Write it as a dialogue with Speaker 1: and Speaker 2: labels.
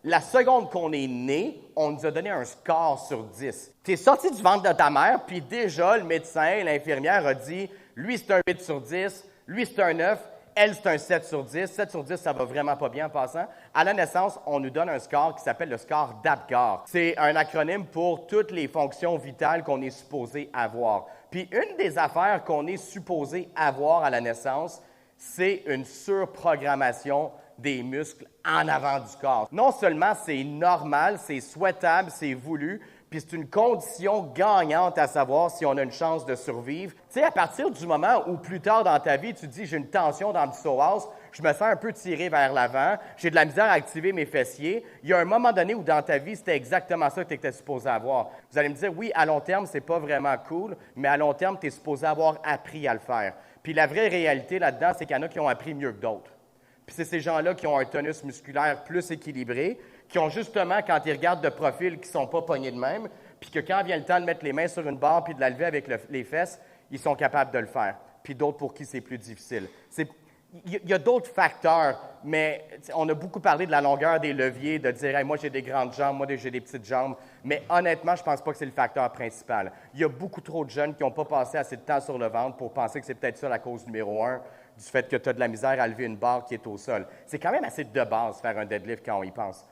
Speaker 1: La seconde qu'on est né, on nous a donné un score sur 10. Tu es sorti du ventre de ta mère, puis déjà, le médecin, l'infirmière a dit, lui, c'est un 8 sur 10, lui, c'est un 9, elle, c'est un 7 sur 10. 7 sur 10, ça va vraiment pas bien en passant. À la naissance, on nous donne un score qui s'appelle le score d'Apgar. C'est un acronyme pour toutes les fonctions vitales qu'on est supposé avoir. Puis une des affaires qu'on est supposé avoir à la naissance, c'est une surprogrammation des muscles en avant du corps. Non seulement c'est normal, c'est souhaitable, c'est voulu, puis c'est une condition gagnante à savoir si on a une chance de survivre. Tu sais, à partir du moment où plus tard dans ta vie, tu te dis « j'ai une tension dans le psoas, je me sens un peu tiré vers l'avant, j'ai de la misère à activer mes fessiers », il y a un moment donné où dans ta vie, c'était exactement ça que tu étais supposé avoir. Vous allez me dire « oui, à long terme, c'est pas vraiment cool, mais à long terme, tu es supposé avoir appris à le faire ». Puis la vraie réalité là-dedans, c'est qu'il y en a qui ont appris mieux que d'autres. Puis c'est ces gens-là qui ont un tonus musculaire plus équilibré, qui ont justement, quand ils regardent de profil, qui ne sont pas pognés de même, puis que quand vient le temps de mettre les mains sur une barre puis de la lever avec les fesses, ils sont capables de le faire. Puis d'autres pour qui c'est plus difficile. Il y a d'autres facteurs, mais on a beaucoup parlé de la longueur des leviers, de dire hey, « moi, j'ai des grandes jambes, moi, j'ai des petites jambes », mais honnêtement, je ne pense pas que c'est le facteur principal. Il y a beaucoup trop de jeunes qui n'ont pas passé assez de temps sur le ventre pour penser que c'est peut-être ça la cause numéro un du fait que tu as de la misère à lever une barre qui est au sol. C'est quand même assez de base faire un deadlift quand on y pense.